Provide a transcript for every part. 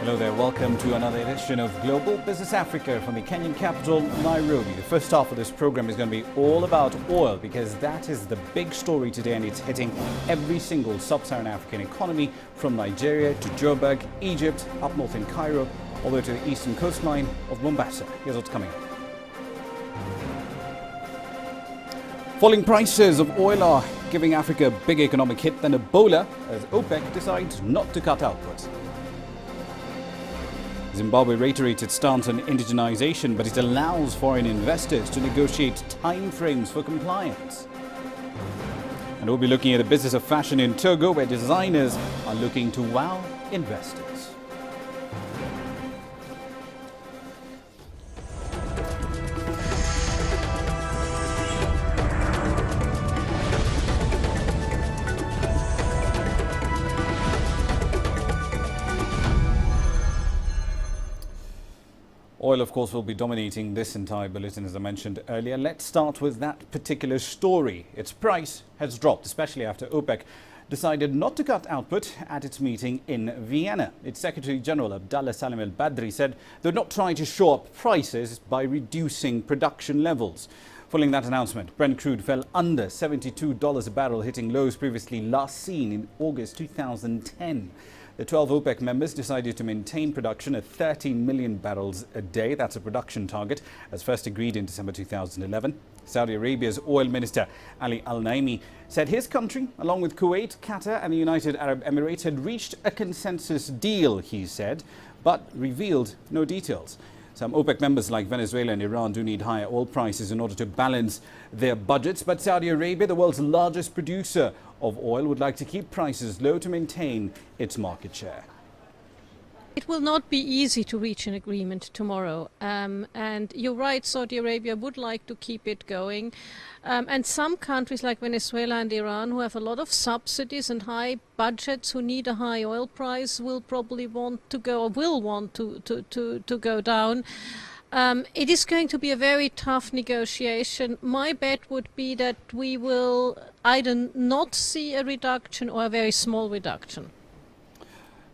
Hello there, welcome to another edition of Global Business Africa from the Kenyan capital, Nairobi. The first half of this program is going to be all about oil because that is the big story today and it's hitting every single sub-Saharan African economy from Nigeria to Joburg, Egypt, up north in Cairo, all the way to the eastern coastline of Mombasa. Here's what's coming up. Falling prices of oil are giving Africa a bigger economic hit than Ebola as OPEC decides not to cut output. Zimbabwe reiterates its stance on indigenization, but it allows foreign investors to negotiate timeframes for compliance. And we'll be looking at the business of fashion in Togo, where designers are looking to wow investors. Oil, of course, will be dominating this entire bulletin, as I mentioned earlier. Let's start with that particular story. Its price has dropped, especially after OPEC decided not to cut output at its meeting in Vienna. Its Secretary General Abdallah Salim al-Badri said they're not trying to show up prices by reducing production levels. Following that announcement, Brent crude fell under $72 a barrel, hitting lows previously last seen in August 2010. The 12 OPEC members decided to maintain production at 13 million barrels a day. That's a production target, as first agreed in December 2011. Saudi Arabia's oil minister, Ali Al-Naimi, said his country, along with Kuwait, Qatar and the United Arab Emirates, had reached a consensus deal, he said, but revealed no details. Some OPEC members like Venezuela and Iran do need higher oil prices in order to balance their budgets. But Saudi Arabia, the world's largest producer of oil, would like to keep prices low to maintain its market share. It will not be easy to reach an agreement tomorrow. And you're right, Saudi Arabia would like to keep it going. And some countries like Venezuela and Iran, who have a lot of subsidies and high budgets, who need a high oil price, will probably want to go, or will want to go down. It is going to be a very tough negotiation. My bet would be that we will either not see a reduction or a very small reduction.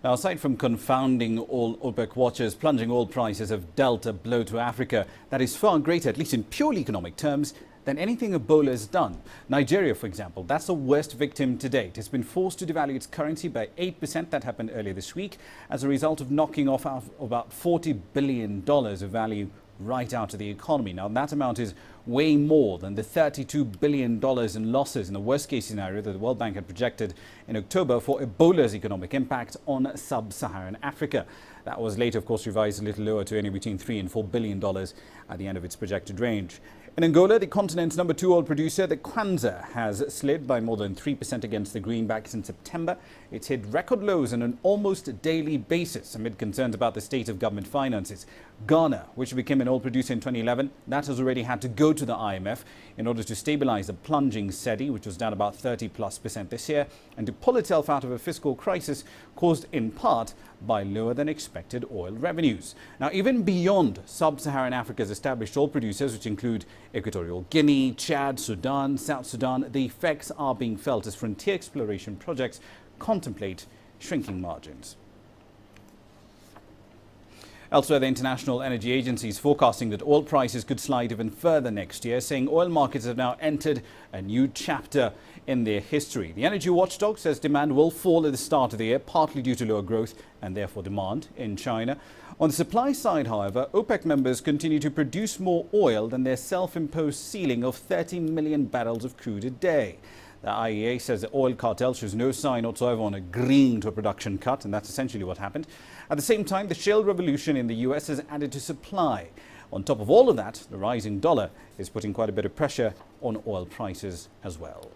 Now, aside from confounding all OPEC watchers, plunging oil prices have dealt a blow to Africa that is far greater, at least in purely economic terms, than anything Ebola has done. Nigeria, for example, that's the worst victim to date. It's been forced to devalue its currency by 8%. That happened earlier this week as a result of knocking off about $40 billion of value right out of the economy. Now, that amount is way more than the $32 billion in losses in the worst case scenario that the World Bank had projected in October for Ebola's economic impact on sub-Saharan Africa. That was later, of course, revised a little lower to anywhere between $3 and $4 billion at the end of its projected range. In Angola, the continent's number 2 oil producer, the Kwanza, has slid by more than 3% against the greenback since September. It's hit record lows on an almost daily basis amid concerns about the state of government finances. Ghana, which became an oil producer in 2011, that has already had to go to the IMF in order to stabilize the plunging cedi, which was down about 30+% this year, and to pull itself out of a fiscal crisis caused in part by lower than expected oil revenues. Now, even beyond sub-Saharan Africa's established oil producers, which include Equatorial Guinea, Chad, Sudan, South Sudan, the effects are being felt as frontier exploration projects contemplate shrinking margins. Elsewhere, the International Energy Agency is forecasting that oil prices could slide even further next year, saying oil markets have now entered a new chapter in their history. The energy watchdog says demand will fall at the start of the year, partly due to lower growth and therefore demand in China. On the supply side, however, OPEC members continue to produce more oil than their self-imposed ceiling of 13 million barrels of crude a day. The IEA says the oil cartel shows no sign whatsoever on agreeing to a production cut, and that's essentially what happened. At the same time, the shale revolution in the US has added to supply. On top of all of that, the rising dollar is putting quite a bit of pressure on oil prices as well.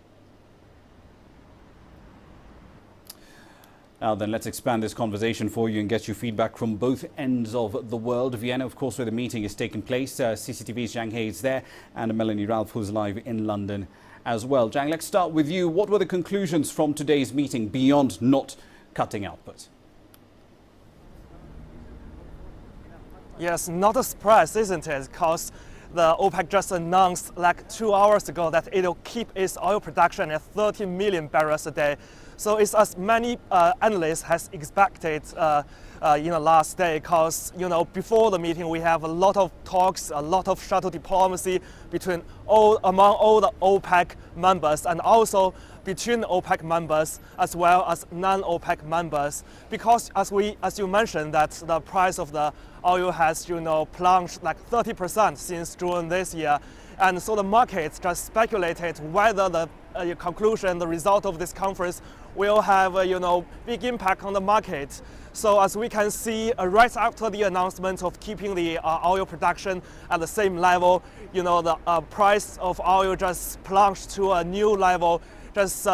Now then, let's expand this conversation for you and get your feedback from both ends of the world. Vienna, of course, where the meeting is taking place. CCTV's Zhang He is there, and Melanie Ralph, who's live in London as well. Zhang, let's start with you. What were the conclusions from today's meeting beyond not cutting output? Yes, not a surprise, isn't it? Because the OPEC just announced like 2 hours ago that it'll keep its oil production at 30 million barrels a day. So it's as many analysts has expected in the last day, because before the meeting we have a lot of talks, a lot of shuttle diplomacy among all the OPEC members, and also between the OPEC members as well as non-OPEC members, because as you mentioned that the price of the oil has plunged like 30% since June this year, and so the markets just speculated whether the conclusion, the result of this conference will have big impact on the market. So as we can see, right after the announcement of keeping the oil production at the same level, the price of oil just plunged to a new level, just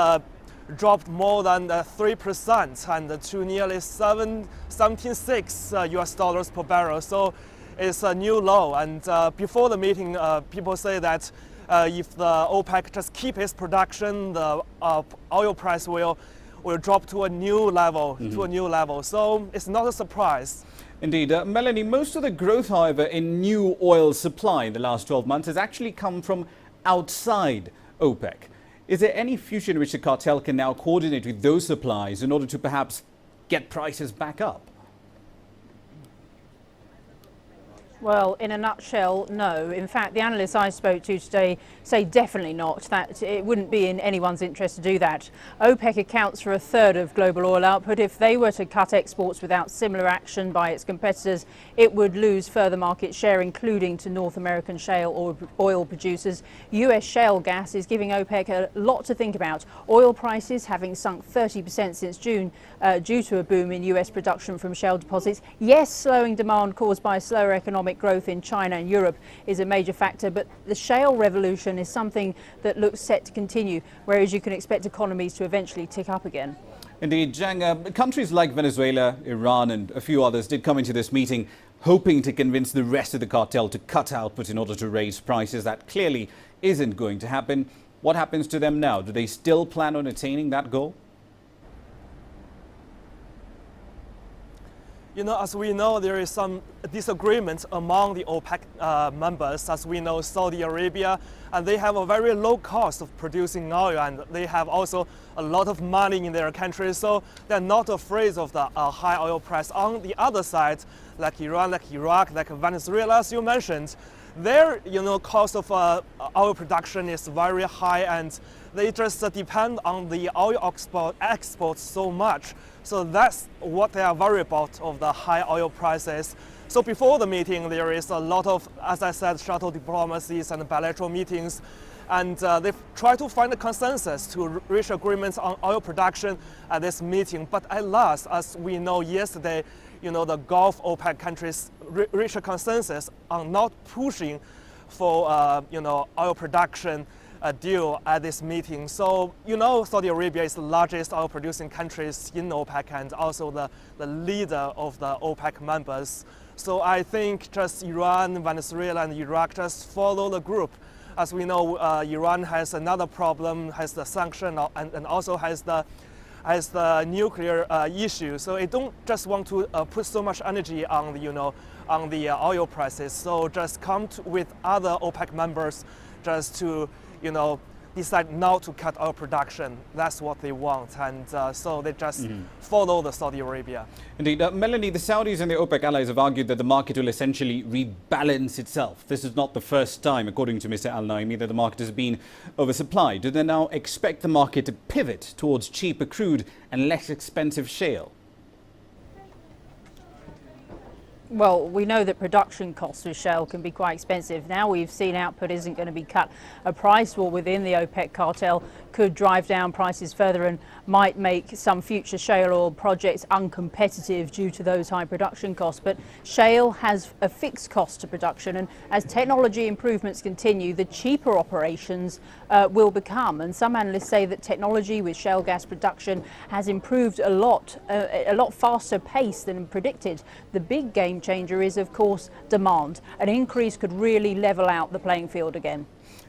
dropped more than 3% and to nearly $76 US dollars per barrel. So it's a new low. And before the meeting, people say that if the OPEC just keep its production, the oil price will drop to a new level. So it's not a surprise. Indeed. Melanie, most of the growth, however, in new oil supply in the last 12 months has actually come from outside OPEC. Is there any future in which the cartel can now coordinate with those supplies in order to perhaps get prices back up? Well, in a nutshell, no. In fact, the analysts I spoke to today say definitely not, that it wouldn't be in anyone's interest to do that. OPEC accounts for a third of global oil output. If they were to cut exports without similar action by its competitors, it would lose further market share, including to North American shale oil producers. US shale gas is giving OPEC a lot to think about. Oil prices having sunk 30% since June due to a boom in US production from shale deposits. Yes, slowing demand caused by slower economic growth in China and Europe is a major factor, but the shale revolution is something that looks set to continue, whereas you can expect economies to eventually tick up again. Indeed, Zhang, countries like Venezuela, Iran and a few others did come into this meeting hoping to convince the rest of the cartel to cut output in order to raise prices. That clearly isn't going to happen. What happens to them now? Do they still plan on attaining that goal? As we know, there is some disagreement among the OPEC members. As we know, Saudi Arabia, and they have a very low cost of producing oil, and they have also a lot of money in their country, so they're not afraid of the high oil price. On the other side, like Iran, like Iraq, like Venezuela, as you mentioned, their cost of oil production is very high, and they just depend on the oil exports so much. So that's what they are worried about, of the high oil prices. So before the meeting, there is a lot of, as I said, shuttle diplomacies and bilateral meetings, and they've tried to find a consensus to reach agreements on oil production at this meeting. But at last, as we know yesterday, the Gulf OPEC countries reached a consensus on not pushing for oil production deal at this meeting. So Saudi Arabia is the largest oil producing countries in OPEC and also the leader of the OPEC members. So I think just Iran, Venezuela and Iraq just follow the group. As we know, Iran has another problem, has the sanction and also has the nuclear issue. So it don't just want to put so much energy on the oil prices. So just come with other OPEC members just to decide not to cut oil production. That's what they want, and so they just follow the Saudi Arabia. Indeed. Melanie, the Saudis and the OPEC allies have argued that the market will essentially rebalance itself. This is not the first time, according to Mr. Al-Naimi, that the market has been oversupplied. Do they now expect the market to pivot towards cheaper crude and less expensive shale? Well, we know that production costs with shale can be quite expensive. Now we've seen output isn't going to be cut. A price war within the OPEC cartel could drive down prices further and might make some future shale oil projects uncompetitive due to those high production costs. But shale has a fixed cost to production, and as technology improvements continue, the cheaper operations will become. And some analysts say that technology with shale gas production has improved a lot faster pace than predicted. The big game changer is, of course, demand. An increase could really level out the playing field again.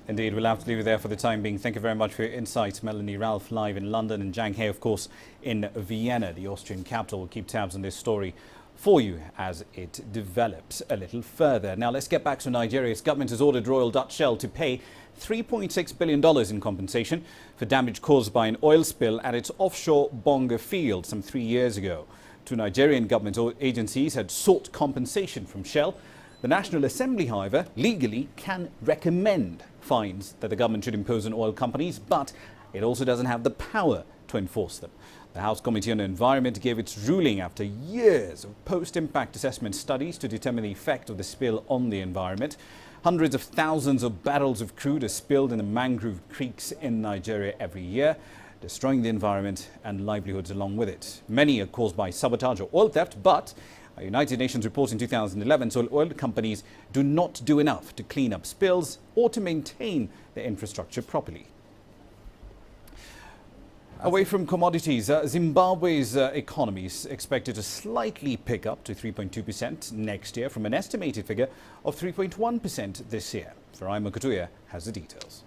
Indeed, we'll have to leave it there for the time being. Thank you very much for your insights, Melanie Ralph, live in London, and Zhang He, of course, in Vienna, the Austrian capital. We'll keep tabs on this story for you as it develops a little further. Now, let's get back to Nigeria. Its government has ordered Royal Dutch Shell to pay $3.6 billion in compensation for damage caused by an oil spill at its offshore Bonga field some 3 years ago. Two Nigerian government agencies had sought compensation from Shell. The National Assembly, however, legally can recommend fines that the government should impose on oil companies, but it also doesn't have the power to enforce them. The House Committee on Environment gave its ruling after years of post-impact assessment studies to determine the effect of the spill on the environment. Hundreds of thousands of barrels of crude are spilled in the mangrove creeks in Nigeria every year, destroying the environment and livelihoods along with it. Many are caused by sabotage or oil theft, but a United Nations report in 2011 saw oil companies do not do enough to clean up spills or to maintain their infrastructure properly. Away from commodities, Zimbabwe's economy is expected to slightly pick up to 3.2% next year from an estimated figure of 3.1% this year. Farai Makutuya has the details.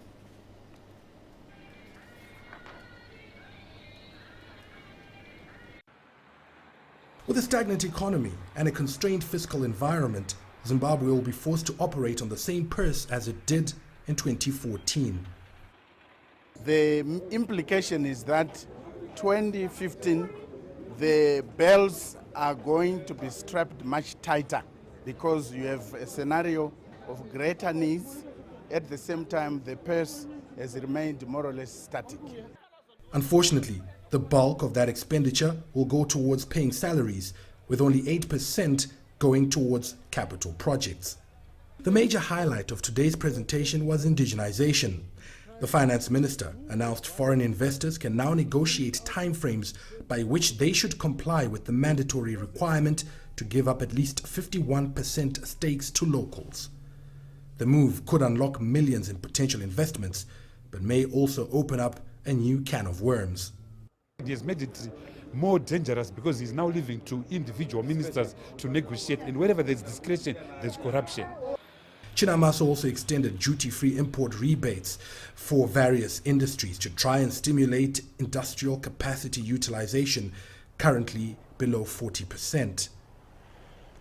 With a stagnant economy and a constrained fiscal environment, Zimbabwe will be forced to operate on the same purse as it did in 2014. The implication is that 2015, the belts are going to be strapped much tighter because you have a scenario of greater needs. At the same time, the purse has remained more or less static. Unfortunately, the bulk of that expenditure will go towards paying salaries, with only 8% going towards capital projects. The major highlight of today's presentation was indigenization. The finance minister announced foreign investors can now negotiate timeframes by which they should comply with the mandatory requirement to give up at least 51% stakes to locals. The move could unlock millions in potential investments, but may also open up a new can of worms. He has made it more dangerous because he's now leaving to individual ministers to negotiate, and wherever there's discretion, there's corruption. Chinamaso also extended duty-free import rebates for various industries to try and stimulate industrial capacity utilization, currently below 40%.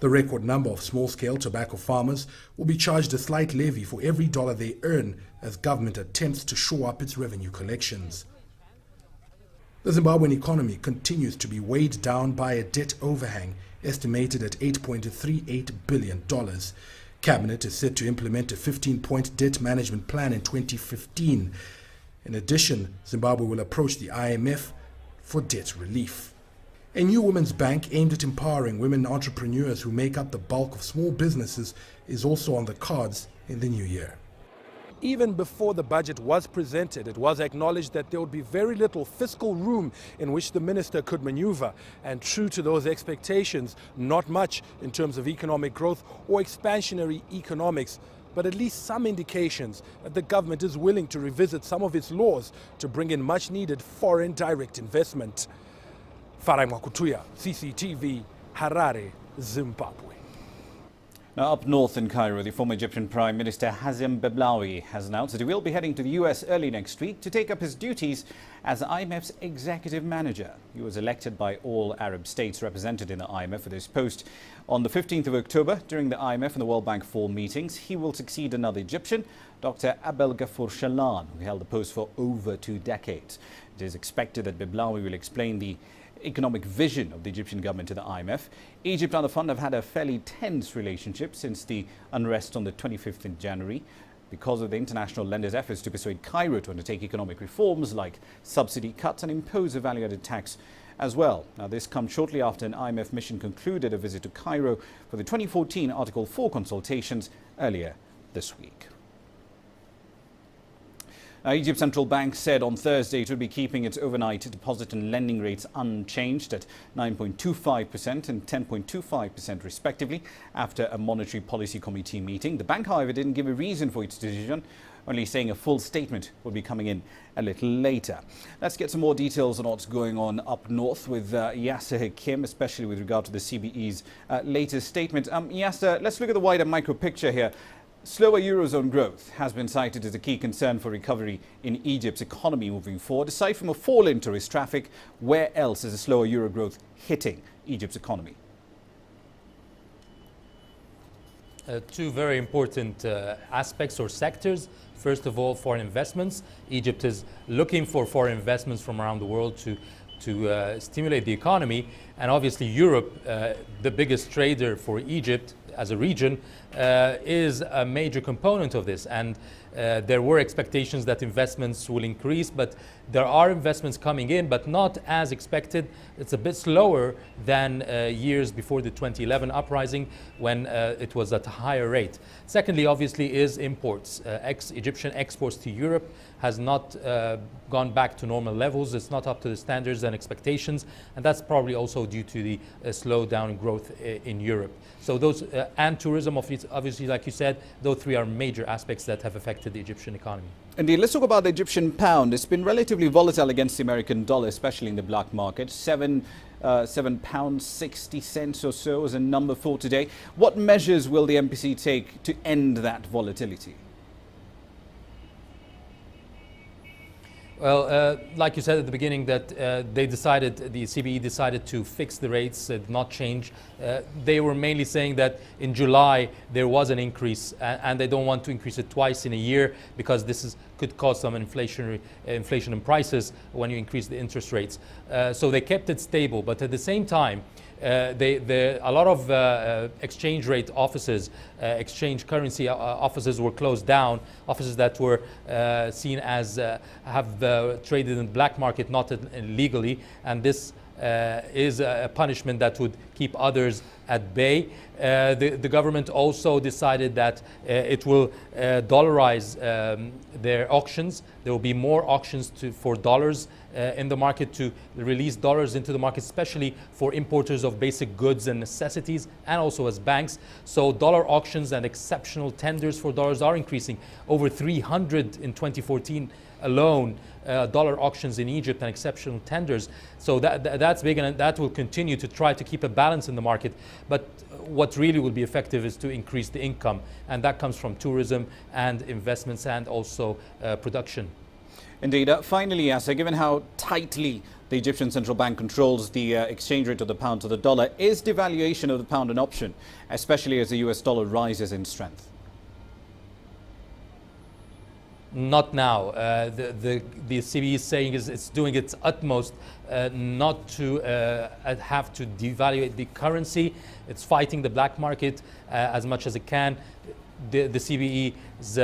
The record number of small-scale tobacco farmers will be charged a slight levy for every dollar they earn as government attempts to shore up its revenue collections. The Zimbabwean economy continues to be weighed down by a debt overhang estimated at $8.38 billion. Cabinet is set to implement a 15-point debt management plan in 2015. In addition, Zimbabwe will approach the IMF for debt relief. A new women's bank aimed at empowering women entrepreneurs who make up the bulk of small businesses is also on the cards in the new year. Even before the budget was presented, it was acknowledged that there would be very little fiscal room in which the minister could maneuver. And true to those expectations, not much in terms of economic growth or expansionary economics, but at least some indications that the government is willing to revisit some of its laws to bring in much needed foreign direct investment. Farai Makutuya, CCTV, Harare, Zimbabwe. Now, up north in Cairo, the former Egyptian Prime Minister Hazem Beblawi has announced that he will be heading to the US early next week to take up his duties as the IMF's executive manager. He was elected by all Arab states represented in the IMF for this post. On the 15th of October, during the IMF and the World Bank fall meetings, he will succeed another Egyptian, Dr. Abel Ghafour Shalan, who held the post for over 2 decades. It is expected that Beblawi will explain the economic vision of the Egyptian government to the IMF. Egypt and the fund have had a fairly tense relationship since the unrest on the 25th of January because of the international lenders' efforts to persuade Cairo to undertake economic reforms like subsidy cuts and impose a value-added tax as well. Now, this comes shortly after an IMF mission concluded a visit to Cairo for the 2014 Article 4 consultations earlier this week. Egypt's central bank said on Thursday it would be keeping its overnight deposit and lending rates unchanged at 9.25% and 10.25% respectively after a monetary policy committee meeting. The bank, however, didn't give a reason for its decision, only saying a full statement will be coming in a little later. Let's get some more details on what's going on up north with Yasser Hakim, especially with regard to the CBE's latest statement. Yasser, let's look at the wider micro picture here. Slower Eurozone growth has been cited as a key concern for recovery in Egypt's economy moving forward. Aside from a fall in tourist traffic, where else is a slower Euro growth hitting Egypt's economy? Two very important aspects or sectors. First of all, foreign investments. Egypt is looking for foreign investments from around the world to stimulate the economy. And obviously Europe, the biggest trader for Egypt as a region, is a major component of this. And there were expectations that investments will increase, but there are investments coming in, but not as expected. It's a bit slower than years before the 2011 uprising, when it was at a higher rate. Secondly, obviously, is imports. Egyptian exports to Europe has not gone back to normal levels. It's not up to the standards and expectations, and that's probably also due to the slowdown in growth in Europe. So those, and tourism, obviously, like you said, those three are major aspects that have affected the Egyptian economy. Indeed, let's talk about the Egyptian pound. It's been relatively volatile against the American dollar, especially in the black market. £7.60 or so is a number for today. What measures will the MPC take to end that volatility? Well, like you said at the beginning, that the CBE decided to fix the rates, not change. They were mainly saying that in July there was an increase, and they don't want to increase it twice in a year, because this could cause some inflation in prices when you increase the interest rates. So they kept it stable, but at the same time, a lot of exchange rate offices, exchange currency offices were closed down, offices that were seen as have traded in the black market, not legally, and this is a punishment that would keep others at bay. The government also decided that it will dollarize their auctions. There will be more auctions for dollars in the market, to release dollars into the market, especially for importers of basic goods and necessities, and also as banks. So dollar auctions and exceptional tenders for dollars are increasing. Over 300 in 2014 alone, dollar auctions in Egypt and exceptional tenders. So that's big, and that will continue to try to keep a balance in the market. But what really will be effective is to increase the income, and that comes from tourism and investments and also production. Indeed. Finally, Yasser, given how tightly the Egyptian Central Bank controls the exchange rate of the pound to the dollar, is devaluation of the pound an option, especially as the US dollar rises in strength? Not now. The CBE is saying it's doing its utmost not to have to devalue the currency. It's fighting the black market as much as it can. The CBE's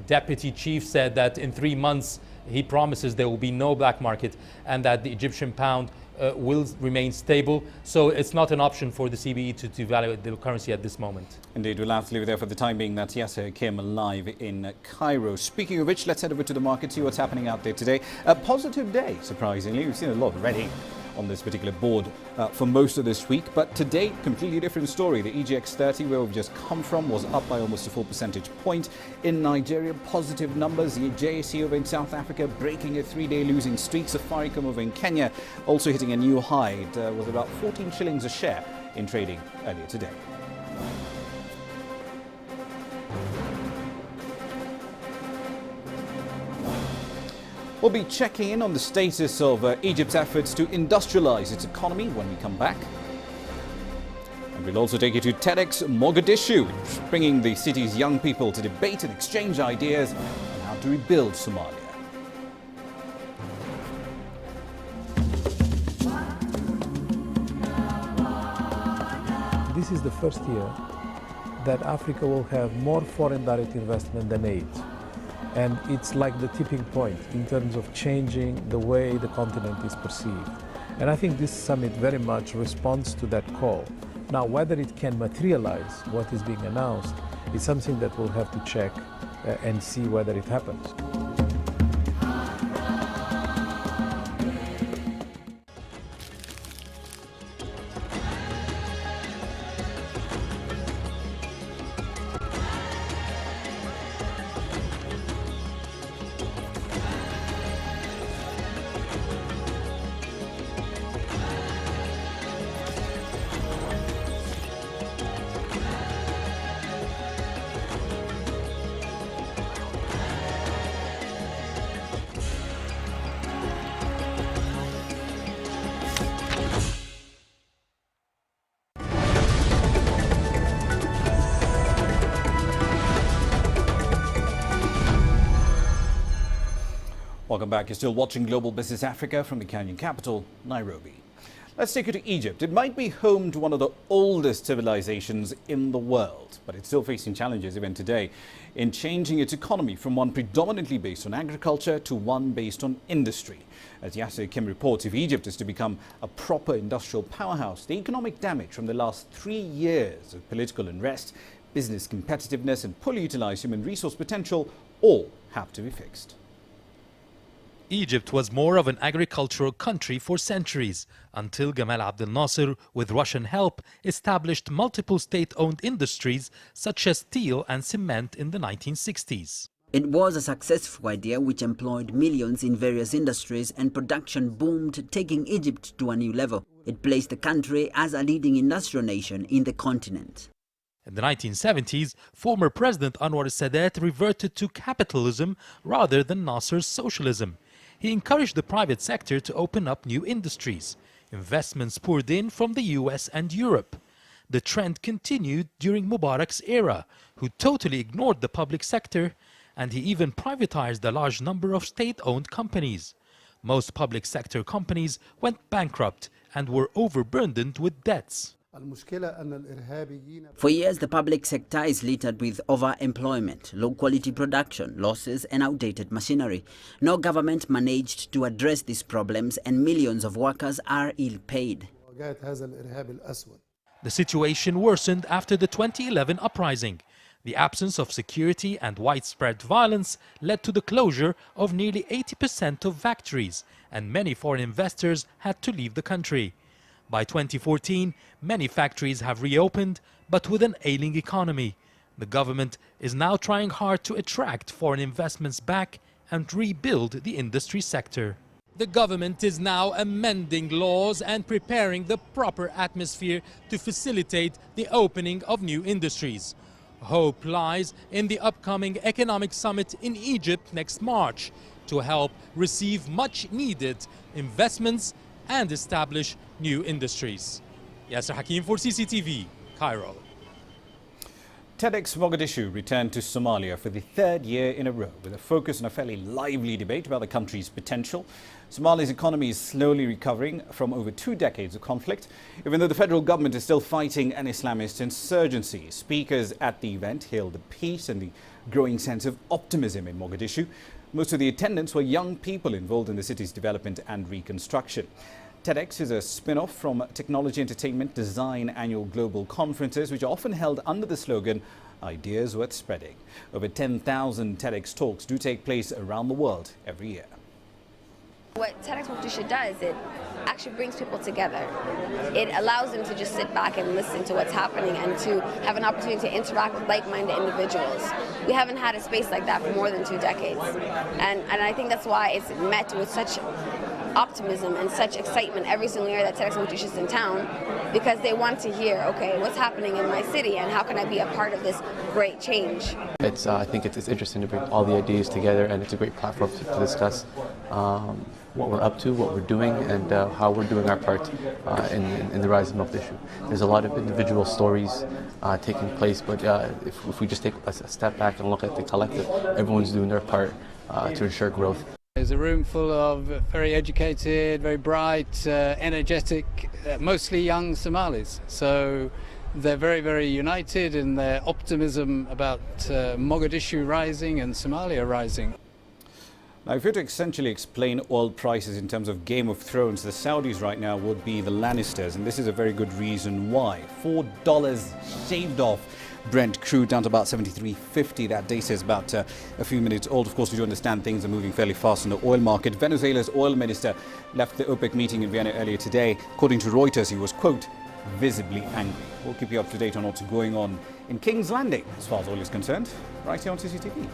deputy chief said that in 3 months he promises there will be no black market, and that the Egyptian pound will remain stable. So it's not an option for the CBE to devalue the currency at this moment. Indeed, we'll have to leave it there for the time being. That's Yasser Hakim live in Cairo. Speaking of which, let's head over to the market, see what's happening out there today. A positive day, surprisingly. We've seen a lot already on this particular board for most of this week, but today, completely different story. The EGX30, where we've just come from, was up by almost a full percentage point. In Nigeria, positive numbers. The JSE over in South Africa breaking a 3-day losing streak. Safaricom over in Kenya also hitting a new high. It was about 14 shillings a share in trading earlier today. We'll be checking in on the status of Egypt's efforts to industrialize its economy when we come back. And we'll also take you to TEDx Mogadishu, bringing the city's young people to debate and exchange ideas on how to rebuild Somalia. This is the first year that Africa will have more foreign direct investment than aid. And it's like the tipping point in terms of changing the way the continent is perceived. And I think this summit very much responds to that call. Now, whether it can materialize what is being announced is something that we'll have to check and see whether it happens. Welcome back. You're still watching Global Business Africa from the Kenyan capital, Nairobi. Let's take you to Egypt. It might be home to one of the oldest civilizations in the world, but it's still facing challenges even today in changing its economy from one predominantly based on agriculture to one based on industry. As Yasser Kim reports, if Egypt is to become a proper industrial powerhouse, the economic damage from the last 3 years of political unrest, business competitiveness and poorly utilized human resource potential all have to be fixed. Egypt was more of an agricultural country for centuries until Gamal Abdel Nasser, with Russian help, established multiple state-owned industries such as steel and cement in the 1960s. It was a successful idea which employed millions in various industries, and production boomed, taking Egypt to a new level. It placed the country as a leading industrial nation in the continent. In the 1970s, former President Anwar Sadat reverted to capitalism rather than Nasser's socialism. He encouraged the private sector to open up new industries. Investments poured in from the US and Europe. The trend continued during Mubarak's era, who totally ignored the public sector, and he even privatized a large number of state-owned companies. Most public sector companies went bankrupt and were overburdened with debts. For years, the public sector is littered with overemployment, low-quality production, losses and outdated machinery. No government managed to address these problems, and millions of workers are ill-paid. The situation worsened after the 2011 uprising. The absence of security and widespread violence led to the closure of nearly 80% of factories, and many foreign investors had to leave the country. By 2014, many factories have reopened, but with an ailing economy. The government is now trying hard to attract foreign investments back and rebuild the industry sector. The government is now amending laws and preparing the proper atmosphere to facilitate the opening of new industries. Hope lies in the upcoming economic summit in Egypt next March to help receive much needed investments and establish new industries. Yasser Hakim for CCTV, Cairo. TEDx Mogadishu returned to Somalia for the third year in a row with a focus on a fairly lively debate about the country's potential. Somalia's economy is slowly recovering from over 2 decades of conflict, even though the federal government is still fighting an Islamist insurgency. Speakers at the event hailed the peace and the growing sense of optimism in Mogadishu. Most of the attendants were young people involved in the city's development and reconstruction. TEDx is a spin-off from Technology, Entertainment, Design annual global conferences, which are often held under the slogan, Ideas Worth Spreading. Over 10,000 TEDx talks do take place around the world every year. What TEDx Mogadishu does, it actually brings people together. It allows them to just sit back and listen to what's happening and to have an opportunity to interact with like-minded individuals. We haven't had a space like that for more than 2 decades. And I think that's why it's met with such optimism and such excitement every single year that TEDx Mogadishu is in town, because they want to hear, okay, what's happening in my city and how can I be a part of this great change? I think it's interesting to bring all the ideas together, and it's a great platform to discuss what we're up to, what we're doing, and how we're doing our part in the rise of Mogadishu. There's a lot of individual stories taking place, but if we just take a step back and look at the collective, everyone's doing their part to ensure growth. There's a room full of very educated, very bright, energetic, mostly young Somalis. So they're very, very united in their optimism about Mogadishu rising and Somalia rising. Now, if you were to essentially explain oil prices in terms of Game of Thrones, the Saudis right now would be the Lannisters, and this is a very good reason why. $4 shaved off Brent crude down to about $73.50. That data is about a few minutes old. Of course, we do understand things are moving fairly fast in the oil market. Venezuela's oil minister left the OPEC meeting in Vienna earlier today. According to Reuters, he was, quote, visibly angry. We'll keep you up to date on what's going on in King's Landing as far as oil is concerned, right here on CCTV.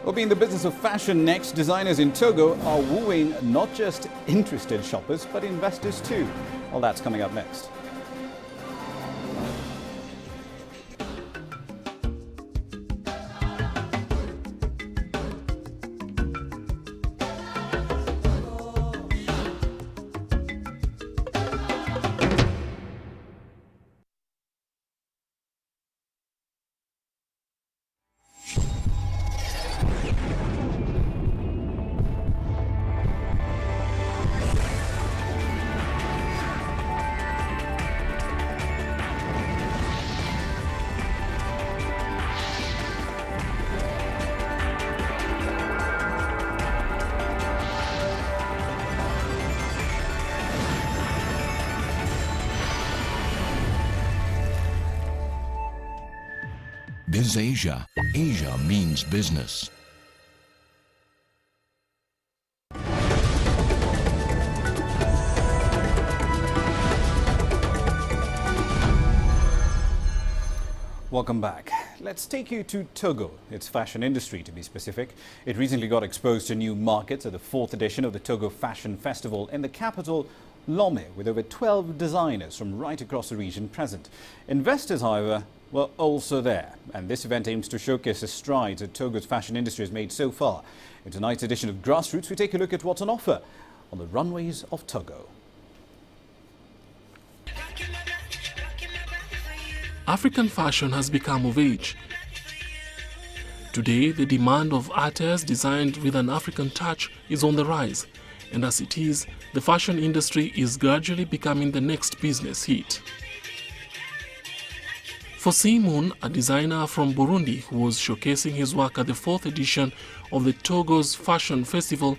We'll be in the business of fashion next. Designers in Togo are wooing not just interested shoppers, but investors too. Well, that's coming up next. BizAsia. Asia means business. Welcome back. Let's take you to Togo, its fashion industry to be specific. It recently got exposed to new markets at the 4th edition of the Togo Fashion Festival in the capital, Lomé, with over 12 designers from right across the region present. Investors, however, were also there, and this event aims to showcase the strides that Togo's fashion industry has made so far. In tonight's edition of Grassroots, we take a look at what's on offer on the runways of Togo. African fashion has become of age. Today, the demand of attires designed with an African touch is on the rise, and as it is, the fashion industry is gradually becoming the next business hit. For Simon, a designer from Burundi who was showcasing his work at the 4th edition of the Togo's Fashion Festival,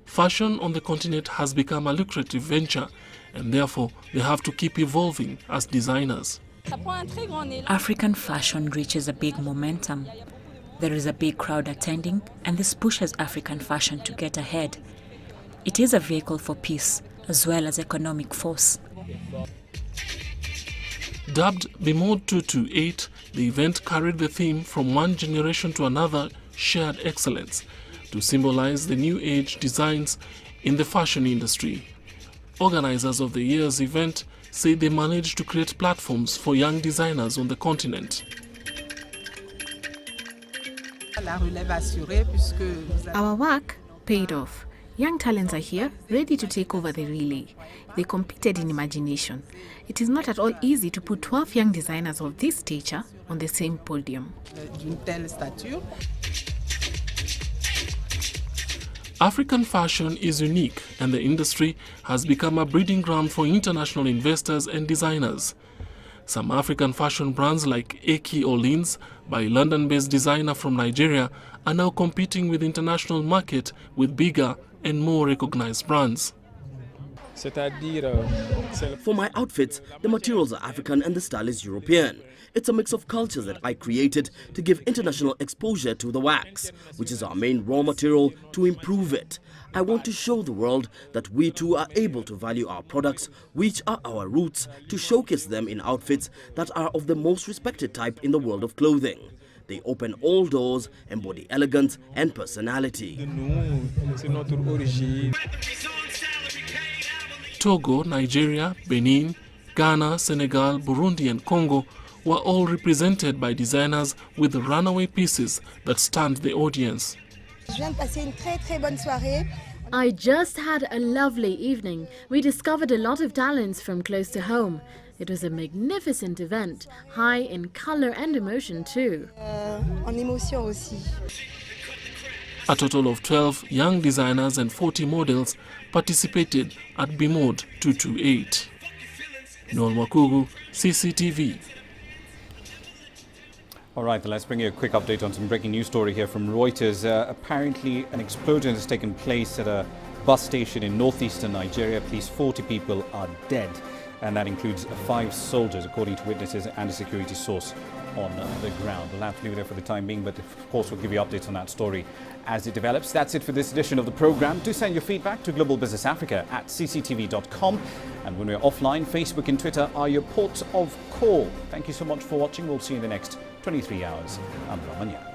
fashion on the continent has become a lucrative venture, and therefore they have to keep evolving as designers. African fashion reaches a big momentum. There is a big crowd attending, and this pushes African fashion to get ahead. It is a vehicle for peace as well as economic force. Dubbed BIMOD 228, the event carried the theme from one generation to another, shared excellence, to symbolize the new age designs in the fashion industry. Organizers of the year's event say they managed to create platforms for young designers on the continent. Our work paid off. Young talents are here, ready to take over the relay. They competed in imagination. It is not at all easy to put 12 young designers of this stature on the same podium. African fashion is unique, and the industry has become a breeding ground for international investors and designers. Some African fashion brands like Eki Orleans, by London-based designer from Nigeria, are now competing with the international market with bigger and more recognized brands. For my outfits, the materials are African and the style is European. It's a mix of cultures that I created to give international exposure to the wax, which is our main raw material, to improve it. I want to show the world that we too are able to value our products, which are our roots, to showcase them in outfits that are of the most respected type in the world of clothing. They open all doors, embody elegance and personality. Togo, Nigeria, Benin, Ghana, Senegal, Burundi and Congo were all represented by designers with runaway pieces that stunned the audience. I just had a lovely evening. We discovered a lot of talents from close to home. It was a magnificent event, high in color and emotion too. A total of 12 young designers and 40 models participated at BIMOD 228. Noel Wakugu, CCTV. All right, then let's bring you a quick update on some breaking news story here from Reuters. Apparently, an explosion has taken place at a bus station in northeastern Nigeria. At least 40 people are dead, and that includes 5 soldiers, according to witnesses and a security source on the ground. We'll have to leave it there for the time being, but of course we'll give you updates on that story as it develops. That's it for this edition of the program. Do send your feedback to Global Business Africa at cctv.com. And when we're offline, Facebook and Twitter are your ports of call. Thank you so much for watching. We'll see you in the next 23 hours. I'm Ramanya.